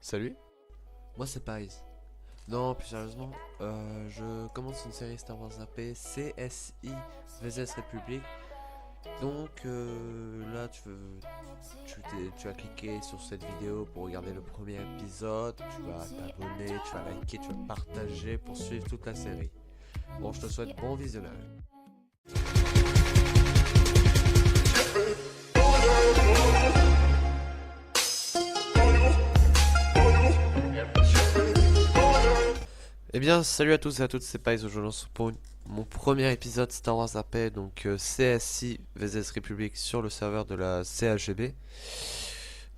Salut, moi c'est Paris. Non, plus sérieusement, je commence une série Star Wars AP CSI VS République. Donc là, tu vas cliquer sur cette vidéo pour regarder le premier épisode. Tu vas t'abonner, tu vas liker, tu vas partager pour suivre toute la série. Bon, je te souhaite bon visionnage. Eh bien, salut à tous et à toutes, c'est Pais. Aujourd'hui, on se retrouve pour mon premier épisode Star Wars AP, donc CSI VS République sur le serveur de la CHGB.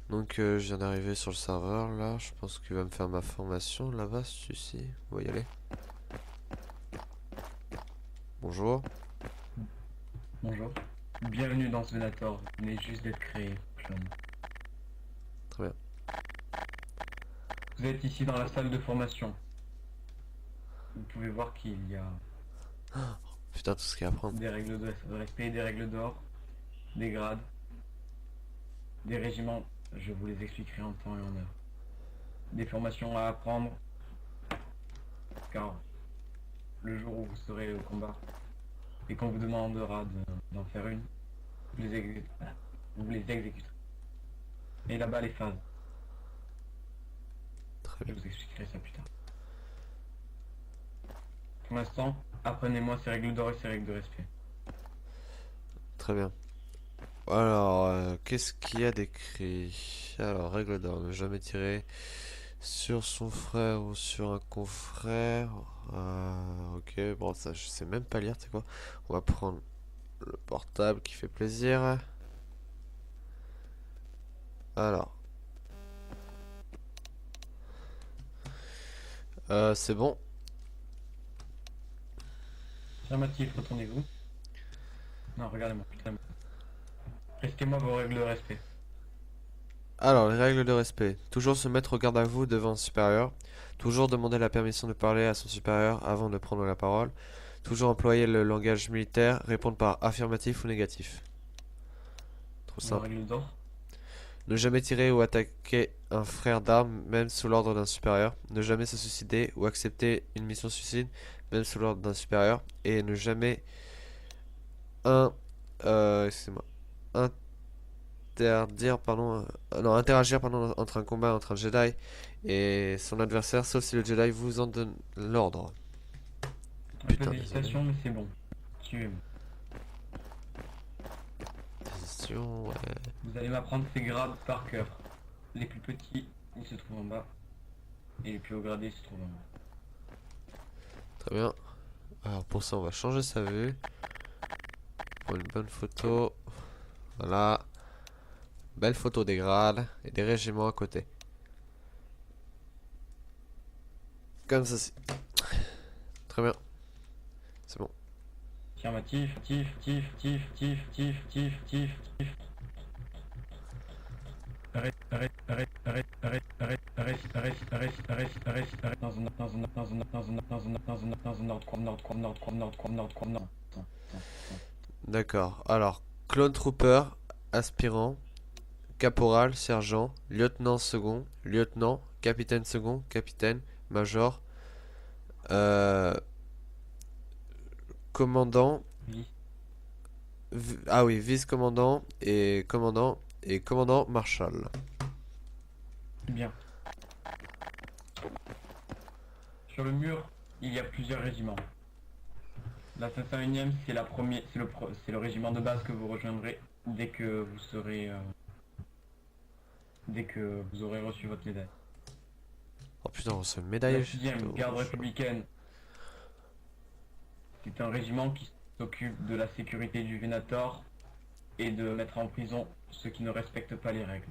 Donc, je viens d'arriver sur le serveur là. Je pense qu'il va me faire ma formation là-bas, celui-ci. On va y aller. Bonjour. Bonjour. Bienvenue dans ce Venator. Il venait juste d'être créé. Très bien. Vous êtes ici dans la salle de formation. Vous pouvez voir qu'il y a Putain, tout ce qu'il y a à apprendre. des règles de respect, des règles d'or, des grades, des régiments. Je vous les expliquerai en temps et en heure. Des formations à apprendre. Car le jour où vous serez au combat et qu'on vous demandera d'en faire une, vous les exécuterez. Et là-bas les phases. Très Je bien. vous expliquerai ça plus tard. Pour l'instant, apprenez-moi ces règles d'or et ces règles de respect. Très bien. Alors, qu'est-ce qu'il y a d'écrit? Alors, règle d'or, ne jamais tirer sur son frère ou sur un confrère. Ok, bon, ça, je sais même pas lire, tu sais quoi? On va prendre le portable qui fait plaisir. Alors, c'est bon. Affirmatif, retournez-vous. Non, regardez-moi, putain. Restez-moi vos règles de respect. Alors, les règles de respect. Toujours se mettre au garde à vous devant un supérieur. Toujours demander la permission de parler à son supérieur avant de prendre la parole. Toujours employer le langage militaire. Répondre par affirmatif ou négatif. Trop Vos simple. règles d'or. Ne jamais tirer ou attaquer un frère d'armes, même sous l'ordre d'un supérieur. Ne jamais se suicider ou accepter une mission suicide, même sous l'ordre d'un supérieur. Et ne jamais excusez-moi, interagir entre un combat entre un Jedi et son adversaire, sauf si le Jedi vous en donne l'ordre. Un Putain, peu d'hésitation, mais c'est bon. Suivez-moi. Décision, ouais. Vous allez m'apprendre ces grades par cœur. Les plus petits, ils se trouvent en bas. Et les plus hauts gradés, ils se trouvent en haut. Très bien. Alors pour ça, on va changer sa vue. Pour une bonne photo. Voilà. Belle photo des grades et des régiments à côté. Comme ceci. Très bien. C'est bon. Affirmatif, tif. Arrête. D'accord. Alors, clone trooper, aspirant, caporal, sergent, lieutenant second, lieutenant, capitaine second, capitaine, major, euh, commandant, ah oui, vice-commandant et commandant marshal. Bien. Sur le mur, il y a plusieurs régiments. La 501e, c'est le régiment de base que vous rejoindrez dès que vous serez dès que vous aurez reçu votre médaille. Oh putain, on reçoit une La médaille. 6e, garde républicaine, c'est un régiment qui s'occupe de la sécurité du Venator et de mettre en prison ceux qui ne respectent pas les règles.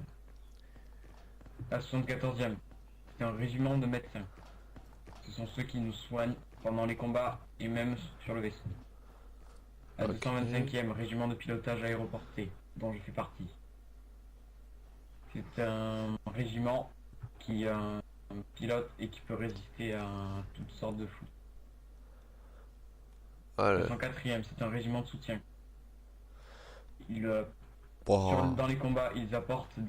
La 74e, c'est un régiment de médecins. Ce sont ceux qui nous soignent pendant les combats et même sur le vaisseau. La Ok. 225e, régiment de pilotage aéroporté, dont je fais partie. C'est un régiment qui pilote et qui peut résister à toutes sortes de flous. Ah, Le 104e, c'est un régiment de soutien. oh. Dans les combats, ils apportent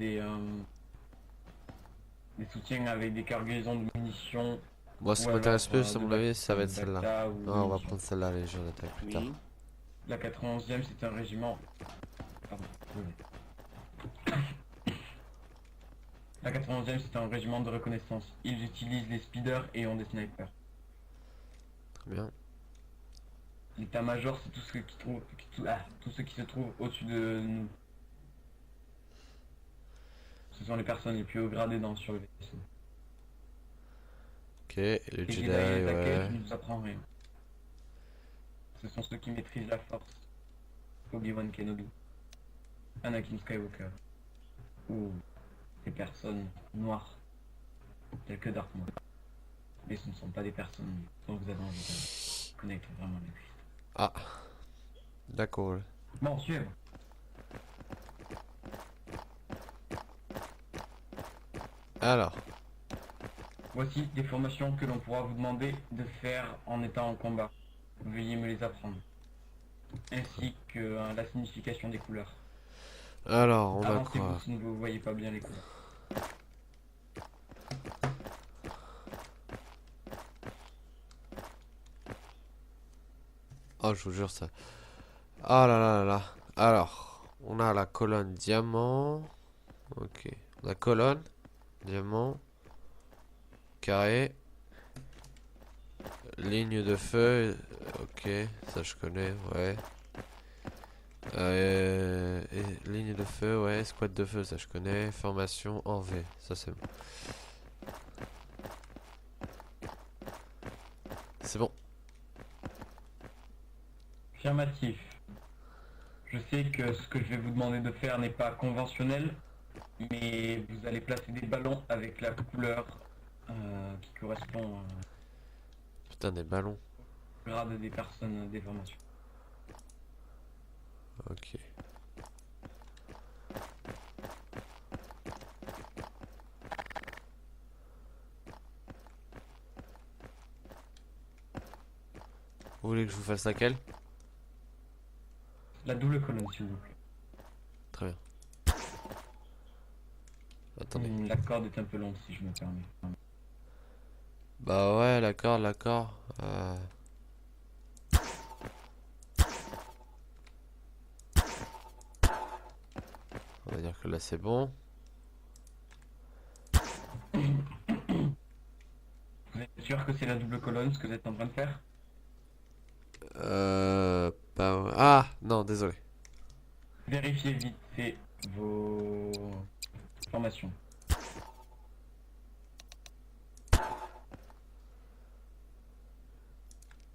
des soutiens avec des cargaisons de munitions Moi, ce ou qui alors m'intéresse plus, à de mon avis, ça va être celle-là. bacta ou Ah, on va munitions. prendre celle-là, Légion d'attaque plus tard. Oui. La 91e, c'est un régiment. Pardon, désolé. La 91e, c'est un régiment de reconnaissance. Ils utilisent les speeders et ont des snipers. Très bien. L'état-major, c'est tout ce qui se trouve au-dessus de nous. Ce sont les personnes les plus haut gradées sur le vaisseau. Ok, le Les Jedi, Jedi et les ouais. je ne vous apprends rien. Ce sont ceux qui maîtrisent la force. Obi-Wan Kenobi, Anakin Skywalker, ou des personnes noires, telles que Darth Maul. Mais ce ne sont pas des personnes dont vous avez envie de connaître vraiment l'existence. Ah, d'accord. Bon, suivre. Alors, Voici des formations que l'on pourra vous demander de faire en étant en combat. Veuillez me les apprendre. Ainsi que la signification des couleurs. on a Avancez-vous quoi? si vous ne voyez pas bien les couleurs. Oh, je vous jure ça. Ah là là là là. Alors, on a la colonne diamant. Ok. La colonne, diamant, carré, ligne de feu. Ok, ça je connais, ouais. Et ligne de feu, ouais. Squad de feu, ça je connais. Formation en V, ça c'est bon. C'est bon. Affirmatif. Je sais que ce que je vais vous demander de faire n'est pas conventionnel, mais vous allez placer des ballons avec la couleur qui correspond Putain, des ballons. au grade des personnes des formations. Ok. Vous voulez que je vous fasse laquelle? La double colonne, s'il vous plaît. Très bien. Attendez. La corde est un peu longue, si je me permets. Bah ouais, d'accord, d'accord. On va dire que là c'est bon. Vous êtes sûr que c'est la double colonne, ce que vous êtes en train de faire? Bah ouais. Ah, non, désolé. Vérifiez vite fait vos formations.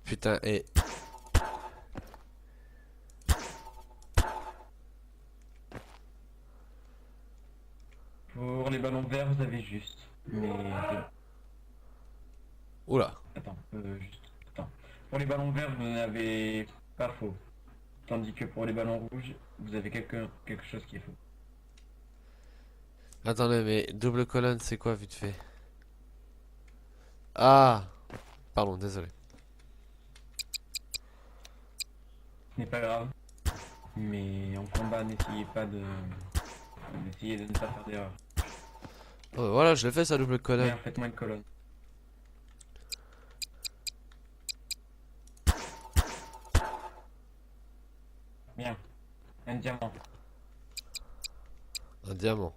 Putain, et... Pour les ballons verts, vous avez juste. Mais... Oula. Attends, attends. Pour les ballons verts, vous n'avez pas faux. Tandis que pour les ballons rouges, vous avez quelque chose qui est faux. Attendez, mais double colonne, c'est quoi vite fait? Ah! Pardon, désolé. Ce n'est pas grave. Mais en combat, n'essayez pas de... Essayez de ne pas faire d'erreur. Oh, bah voilà, je l'ai fait sa double colonne. Bien, faites-moi une colonne. Bien. Un diamant. Un diamant.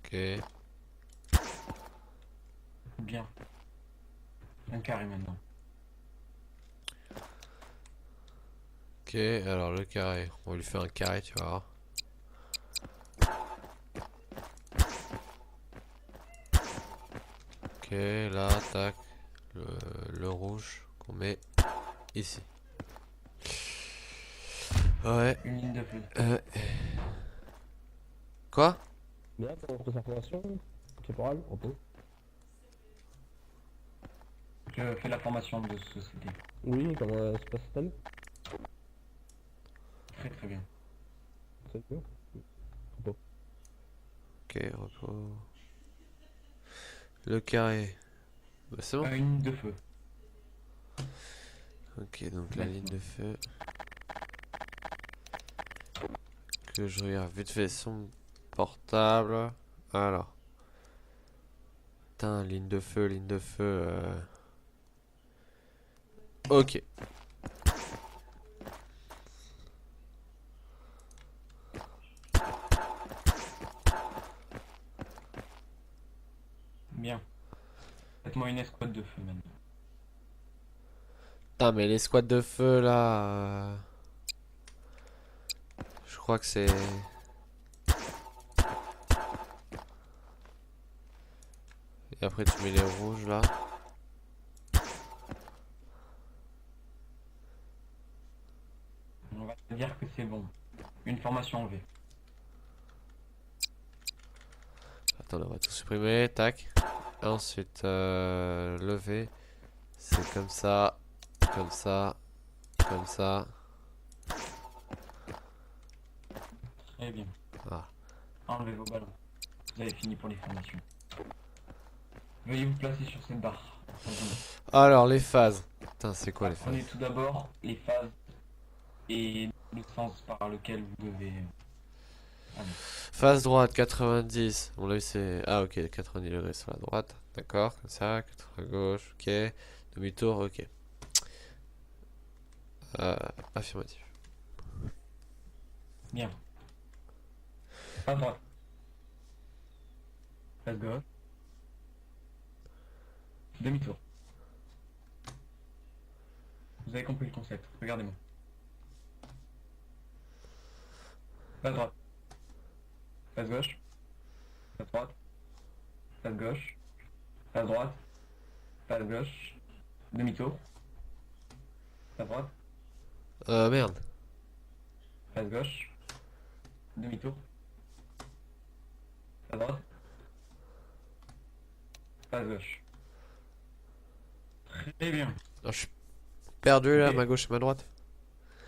Ok. Bien. Un carré maintenant. Ok, alors le carré. On va lui faire un carré, tu vois. Ok, là, tac. Le rouge qu'on met ici. Ouais. Une ligne de feu. Quoi? Bien, pour sa formation, caporal, repos. Je fais la formation de société. Oui, comment se passe-t-elle? Très très bien. C'est bien. Repos. Ok, repos. Le carré. Bah, c'est bon. Une ligne de feu. Ok, donc la ligne de feu. Que je regarde vite fait son portable. Alors. Putain, ligne de feu, ligne de feu. Ok. Bien. Faites-moi une escouade de feu maintenant. Putain, mais les squads de feu là. Je crois que c'est. Et après tu mets les rouges là. On va dire que c'est bon. Une formation en V. Attends, on va tout supprimer. Tac. Ensuite, lever. C'est comme ça. Comme ça. Comme ça. Très bien. Ah. Enlevez vos ballons. Vous avez fini pour les formations. Veuillez vous placer sur cette barre. Alors, les phases. Putain, c'est quoi les Prenez phases? tout d'abord les phases et le sens par lequel vous devez aller. Phase droite, 90. On l'a vu, c'est. Ah, ok, 90 degrés sur la droite. D'accord, comme ça. 80 à gauche, ok. Demi-tour, ok. Affirmatif. Bien. Phase droite. Phase gauche. Demi-tour. Vous avez compris le concept. Regardez-moi. Phase droite. Phase gauche. Phase droite. Phase gauche. Phase droite. Phase gauche. Demi-tour. Phase droite. Merde. Phase gauche. Demi-tour. Phase droite. Phase gauche. Très bien. Oh, je suis perdu là, Ok. ma gauche et ma droite.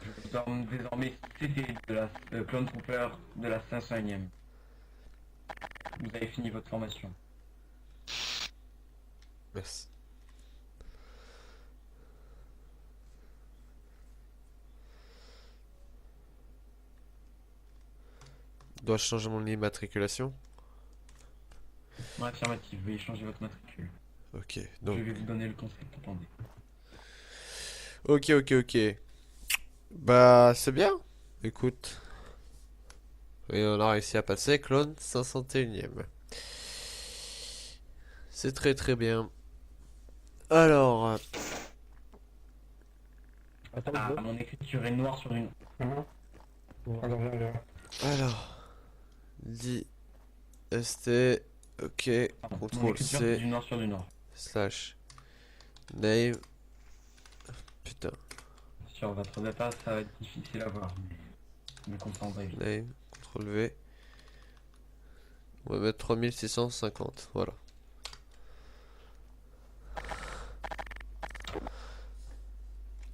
Je vous donne désormais CT de la Clone Trooper de la 501e. Vous avez fini votre formation. Merci. Dois-je changer mon immatriculation? Non, affirmative, veuillez changer votre matricule. Ok, donc. Je vais vous donner le concept, attendez. Ok. Bah, c'est bien. Écoute. Et on a réussi à passer clone 501ème. C'est très bien. Alors, Attends, Ah, mon écriture est noire sur une... viens. alors, dit st, ok, Pardon, mon contrôle écriture c'est C, du noir sur du noir. slash, name, putain, Sur votre data, ça va être difficile à voir, mais vous comprendrez vite. name, contrôle V, on va mettre 3650, voilà.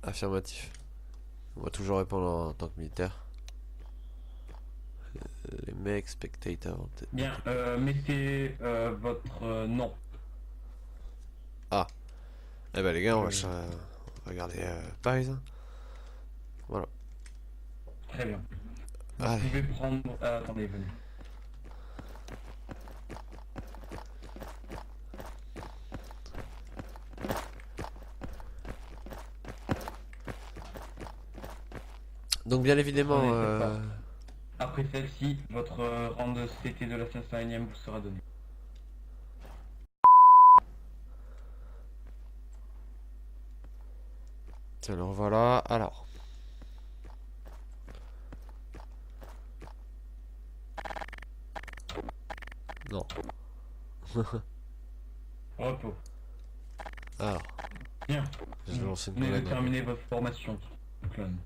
Affirmatif. On va toujours répondre en tant que militaire. Les mecs, spectators. Bien, mettez votre nom. Eh ben les gars, on va regarder Paris. Hein. Voilà. Très bien. Vous Allez. pouvez prendre... attendez, venez. Donc bien évidemment, Prenez cette part. Après celle-ci, votre rang de CT de la 501e vous sera donné. alors voilà, alors. Non. Repos. Alors, Bien. je vais lancer une Vous venez de collègue. terminer votre formation, clone.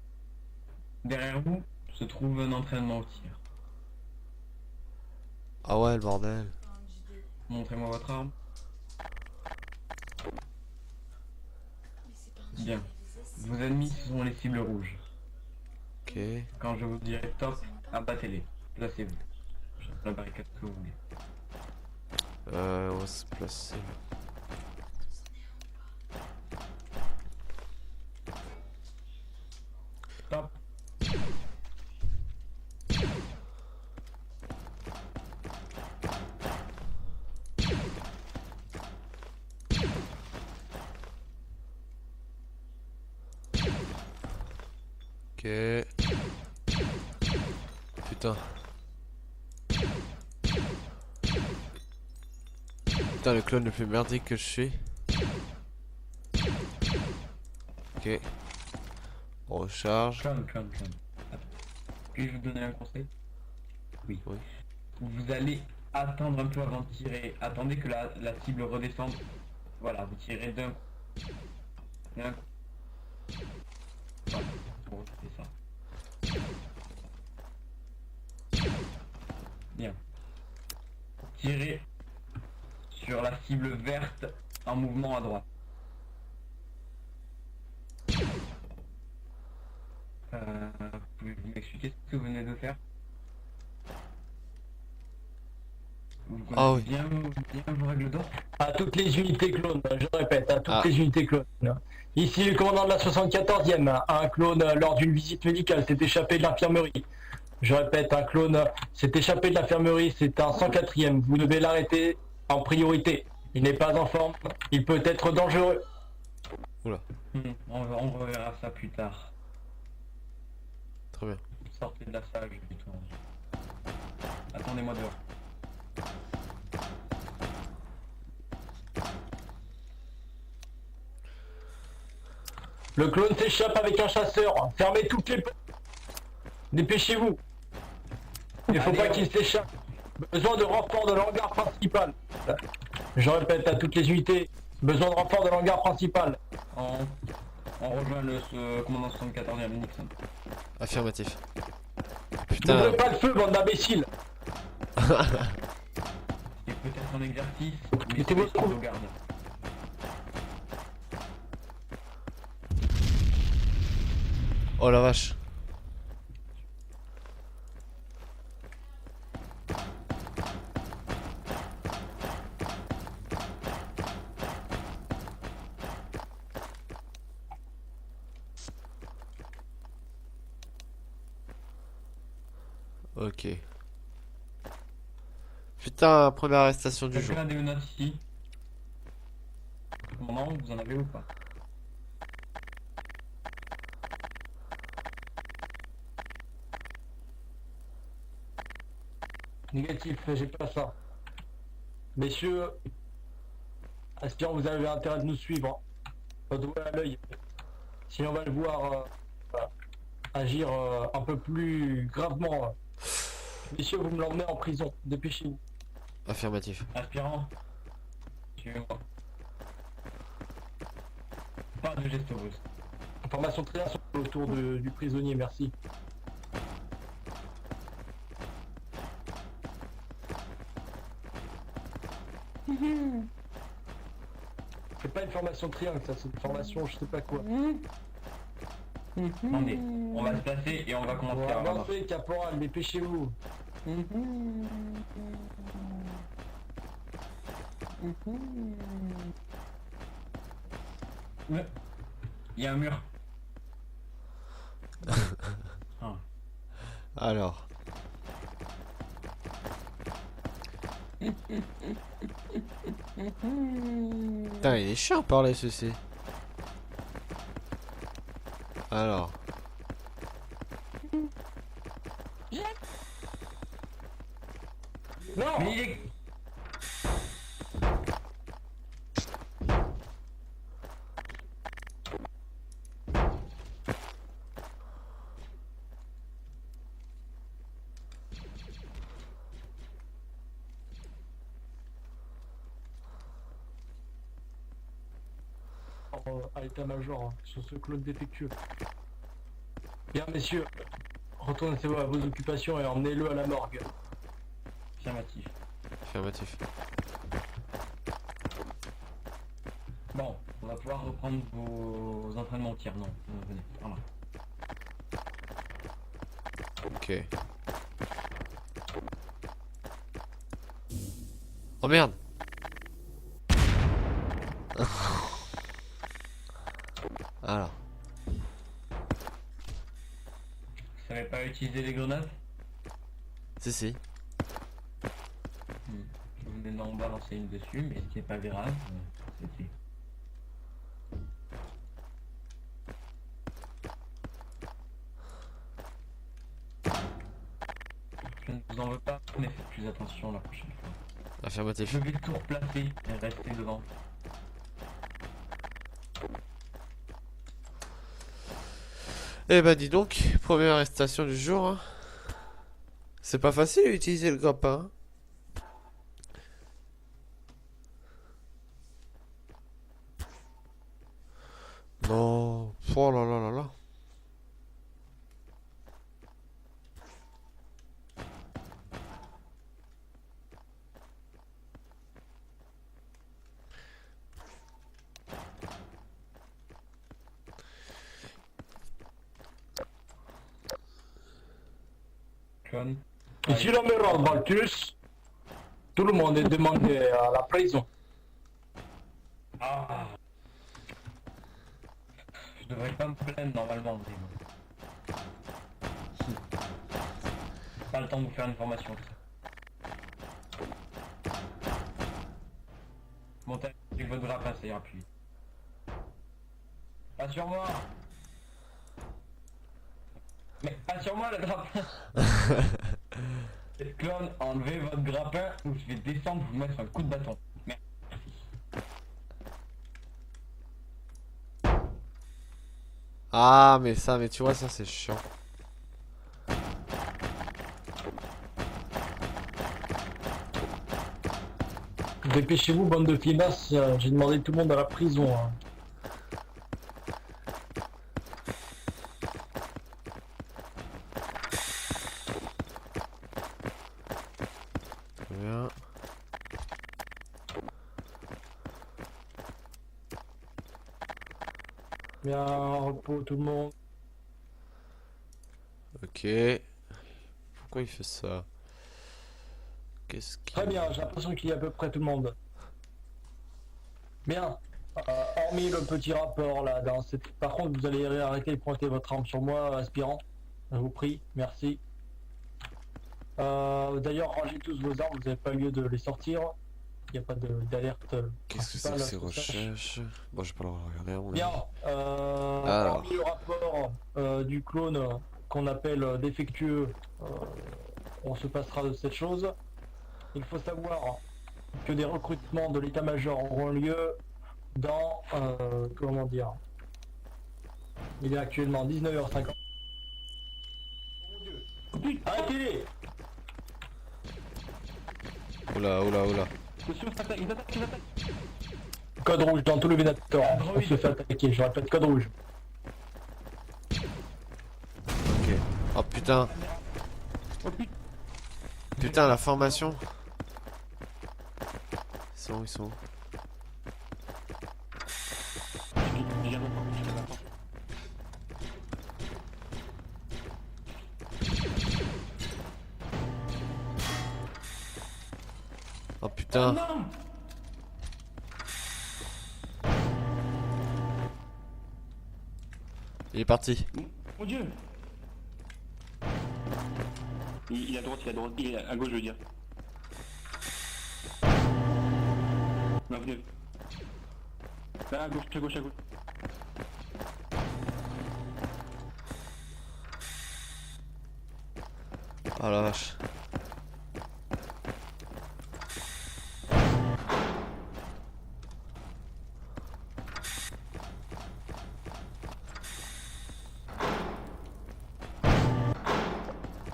Derrière vous se trouve un entraînement au tir. Ah ouais, le bordel. Montrez-moi votre arme. Bien. Vos ennemis sont les cibles rouges. Ok. Quand je vous dirai top, abattez-les. Placez-vous. Sur la barricade que vous voulez. On va se placer. Top. Ok. Putain. Putain, le clone le plus merdique que je suis. Ok. On recharge. Attends. Puis-je vous donner un conseil? Oui. Oui. Vous allez attendre un peu avant de tirer. Attendez que la cible redescende. Voilà, vous tirez d'un coup. D'un coup. Voilà, bon, c'est ça. Bien. Tirez sur la cible verte en mouvement à droite. Pouvez-vous m'expliquer ce que vous venez de faire? Vous Ah connaissez bien vos règles d'or? À toutes les unités clones, je répète, à toutes Ah. les unités clones. Ici, le commandant de la 74e, un clone lors d'une visite médicale s'est échappé de l'infirmerie. Je répète, un clone s'est échappé de l'infirmerie, c'est un 104e. Vous devez l'arrêter en priorité. Il n'est pas en forme, il peut être dangereux. On reverra ça plus tard. Très bien. Sortez de la salle, du tout. Attendez-moi dehors. Le clone s'échappe avec un chasseur. Fermez toutes les portes. Dépêchez-vous. Il ne faut Allez, pas on- qu'il s'échappe. Besoin de renfort de l'hangar principal. Je répète à toutes les unités. Besoin de renfort de l'hangar principal. On rejoint ce commandant 74e Nixon. Affirmatif. N'ouvrez Putain. pas le feu, bande d'imbéciles. C'est peut-être un exercice, mais Mettez-vous c'est au nos gardes. Oh la vache. Ok. Putain, première arrestation du jour. Quelqu'un a des menottes ici? Commandant, vous en avez ou pas? Négatif, j'ai pas ça. Messieurs, aspirant, vous avez intérêt de nous suivre. Pas de doigt à l'œil. Si on va le voir agir un peu plus gravement. Messieurs, vous me l'emmenez en prison. Dépêchez-vous. Affirmatif. Aspirant, suivez-moi. Pas de geste brusque. Information très bien autour du prisonnier, merci. C'est pas une formation triangle, ça, c'est une formation je sais pas quoi. Attendez, on va se placer et on va commencer à avancer. Avancez, caporal, dépêchez-vous. Ouais. Il y a un mur. Ah. Alors. Putain, il est chiant à parler ceci. Alors. Non. Mais il est... À l'état-major hein, sur ce clone défectueux. Bien messieurs, retournez à vos occupations et emmenez-le à la morgue. Affirmatif. Affirmatif. Bon, on va pouvoir reprendre vos entraînements au tir. Non, venez, voilà. Ok. Oh merde. Alors. Vous savez pas utiliser les grenades? Si si. Je venais d'en balancer une dessus, mais ce qui est pas grave, c'était... Je ne vous en veux pas, mais faites plus attention la prochaine fois. Affirmatif. Je vais tout replacer et rester devant. Eh ben dis donc, première arrestation du jour. Hein. C'est pas facile d'utiliser le grappin. Hein. Non, oh là là là là. John. Et si l'on me rend Balthus, tout le monde est demandé à la prison. Ah. Je devrais pas me plaindre normalement, mais bon. Pas le temps de vous faire une formation. Montez avec votre grappin, ça ira plus vite. Pas sur moi. Mais pas sur moi le grappin. Clone, enlevez votre grappin ou je vais descendre vous mettre un coup de bâton. Merci. Ah mais ça, mais tu vois ça c'est chiant. Dépêchez-vous, bande de finasses, j'ai demandé tout le monde à la prison. Hein. Très bien. Bien, repos tout le monde. Ok. Pourquoi il fait ça? Qu'est-ce qui... Très bien, j'ai l'impression qu'il y a à peu près tout le monde. Bien. Hormis le petit rapport là, dans cette... Par contre, vous allez arrêter de pointer votre arme sur moi, aspirant. Je vous prie, merci. D'ailleurs, rangez tous vos armes, vous n'avez pas lieu de les sortir. Il n'y a pas d'alerte. Qu'est-ce que c'est que ces recherches? Bon, je vais pas le regarder à mon Bien. avis. Hormis le rapport du clone qu'on appelle défectueux, on se passera de cette chose. Il faut savoir que des recrutements de l'état-major auront lieu dans, comment dire, il est actuellement 19h50. Oh mon Dieu. Arrêtez-les! Oula, oula, oula. Code rouge dans tout le Vénator, on se fait attaquer, je répète, code rouge. Ok. Oh putain. Putain, la formation. Ils sont où? Oh putain. Il est parti. Mon Dieu. Il est à droite, il est à gauche, je veux dire. Non, venez. Là, à gauche, à gauche, à gauche. Oh la vache.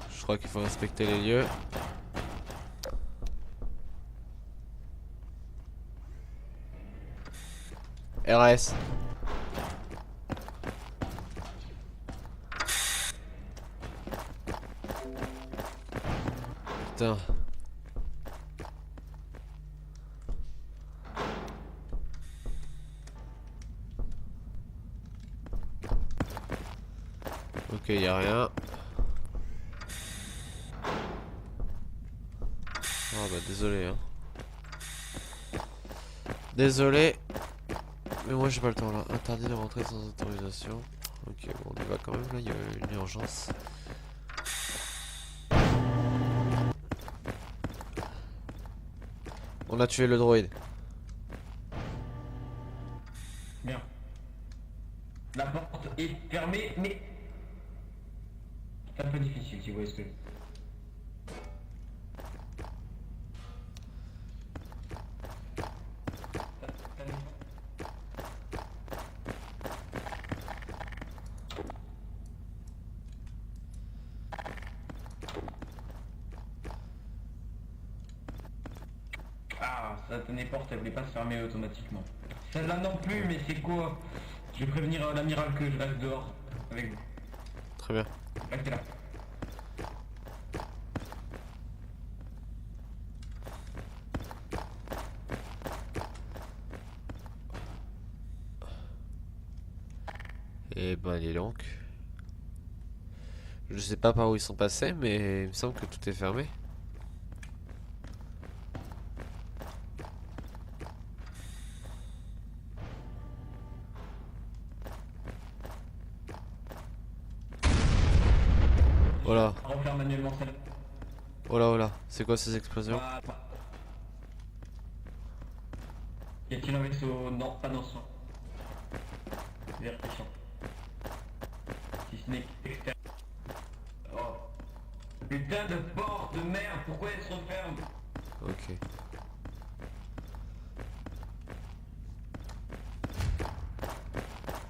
Je crois qu'il faut respecter les lieux. RS. Putain. Ok, y a rien. Ah bah désolé hein. Désolé. Mais moi j'ai pas le temps là. Interdit de rentrer sans autorisation. Ok bon on y va quand même là, il y a une urgence. On a tué le droïde. Bien. La porte est fermée, mais c'est un peu difficile si vous voyez ce que... satanée porte, elle voulait pas se fermer automatiquement. Celle-là non plus, mais c'est quoi? Je vais prévenir l'amiral que je reste dehors avec vous. Très bien. Restez là. Et ben dis donc. Je sais pas par où ils sont passés, mais il me semble que tout est fermé. Voilà, On va refaire manuellement celle-là. voilà, voilà. C'est quoi ces explosions? Voilà. Y a-t-il un vaisseau? Non, pas dans son. Vérification. Si ce n'est qu'extérieur. Oh. Putain de porte de merde, pourquoi elle se referme? Ok.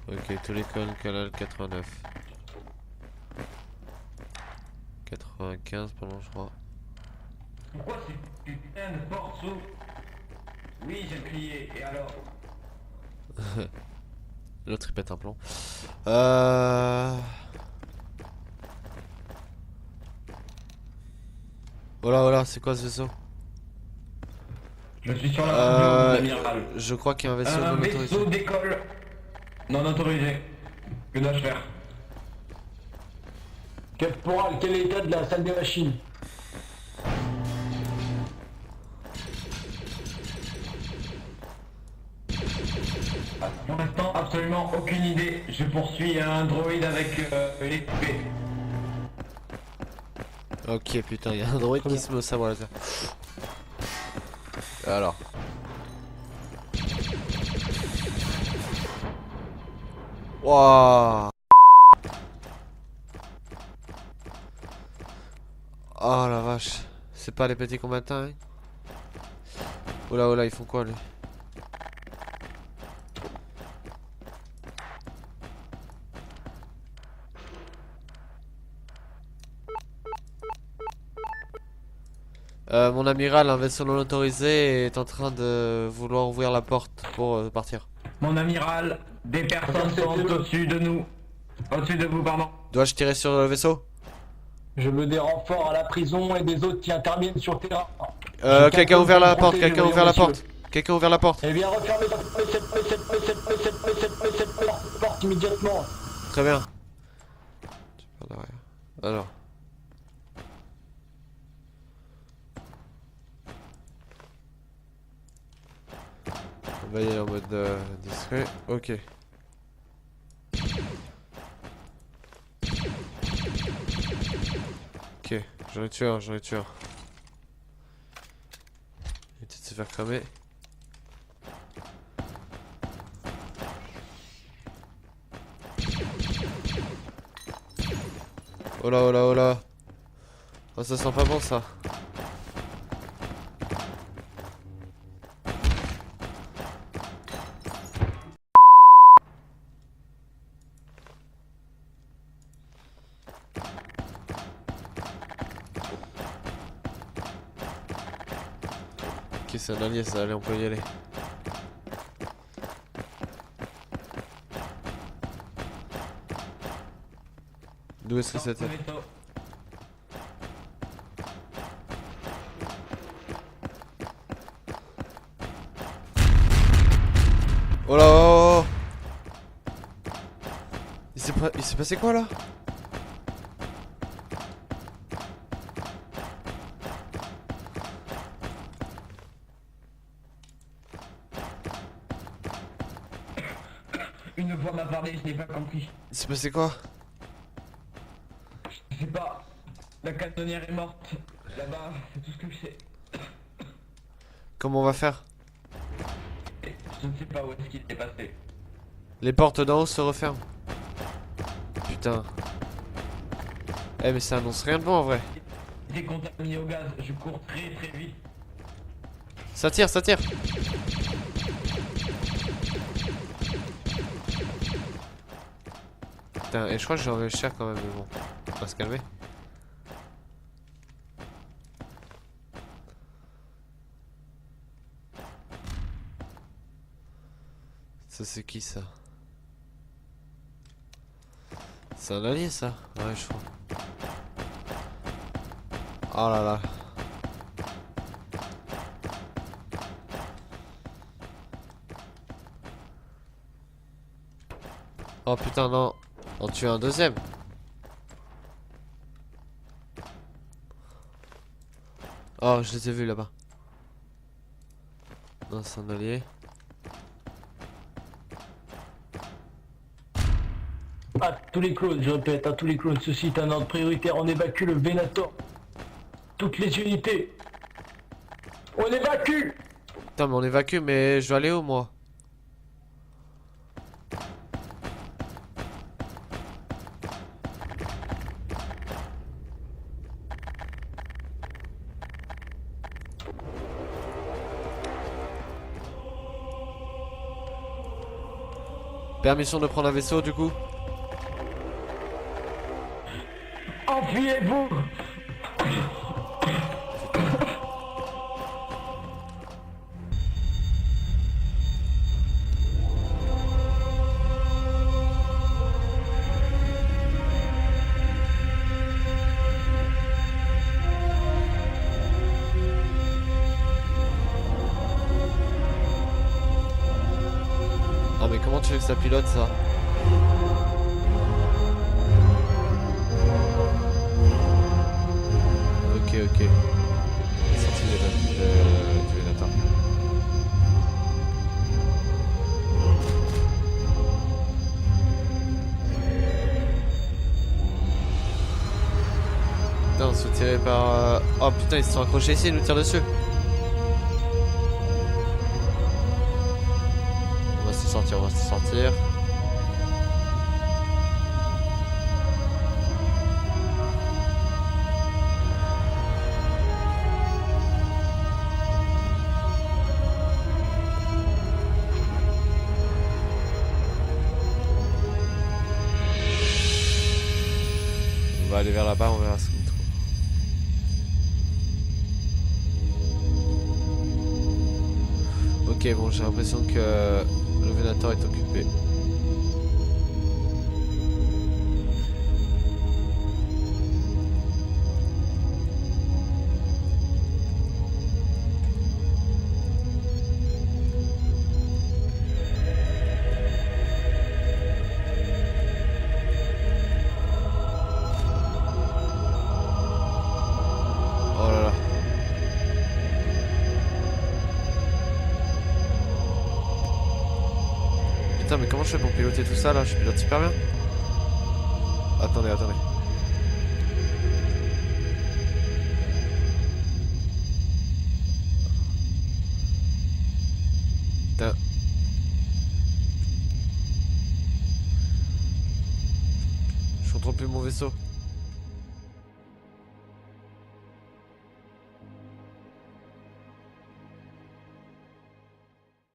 Ok, tous les canal 89. 95, pardon, je crois. Pourquoi ces putains de portes s'ouvrent? Oui, j'ai crié, et alors? L'autre il pète un plomb. Voilà, voilà, c'est quoi ce vaisseau? Je suis sur la radio, l'amiral. Je crois qu'il y a un vaisseau Un non vaisseau autorisé. décolle. Non autorisé. Que dois-je faire? Caporal, quel est l'état de la salle des machines? Pour l'instant, absolument aucune idée. Je poursuis un droïde avec une épée. Ok, putain, il y a un droïde qui se met au sabre laser. Alors. Waouh. Oh la vache. C'est pas les petits combattants, hein? Oula, oula, ils font quoi, lui? Mon amiral, un vaisseau non autorisé est en train de vouloir ouvrir la porte pour partir. Mon amiral, des personnes sont au-dessus de nous. Au-dessus de vous, pardon. Dois-je tirer sur le vaisseau? Je veux des renforts à la prison et des autres qui interviennent sur le terrain. Quelqu'un a ouvert la porte, quelqu'un a ouvert la porte. Quelqu'un a ouvert la porte. Eh bien, refermez cette porte immédiatement. Très bien. Tu parles derrière. Alors. On va y aller en mode discret. Ok. Ok, j'en ai tué un, j'en ai tué un. Il va peut-être se faire cramer. Oh là, oh là, oh là. Oh, ça sent pas bon ça. Ok, c'est un allié ça, allez, on peut y aller. D'où est-ce que c'était? Oh là, oh, oh. Il s'est passé quoi là? Une voix m'a parlé, je n'ai pas compris. Il s'est passé quoi? Je sais pas. La canonnière est morte. Là-bas, c'est tout ce que je sais. Comment on va faire? Je ne sais pas où est-ce qu'il est passé. Les portes d'en haut se referment. Putain. Eh mais ça annonce rien de bon en vrai. J'étais contaminé au gaz, je cours très très vite. Ça tire, ça tire. Putain, et je crois que j'ai enlevé cher quand même, mais bon. On va se calmer. Ça c'est qui ça? C'est un allié ça? Ouais je crois. Oh là là. Oh putain non. On tue un deuxième. Oh je les ai vus là-bas. Non c'est un allié. À tous les clones, je répète, à tous les clones, ceci est un ordre prioritaire, on évacue le Venator. Toutes les unités. On évacue. Putain mais on évacue mais je vais aller où moi? Permission de prendre un vaisseau du coup? Enfuyez-vous. Ah mais comment tu veux que ça pilote ça? Ok ok. Sorti du Venator. Putain on se fait tirer par... Oh putain ils se sont accrochés ici, ils nous tirent dessus. On va se sortir, on va se sortir. On va aller vers là-bas, on verra ce qu'on trouve. Ok, bon, j'ai l'impression que le Venator est occupé. Oh là là. Putain mais comment je fais pour piloter tout ça là? Je pilote super bien. Attendez, attendez. Putain. Je contrôle plus mon vaisseau.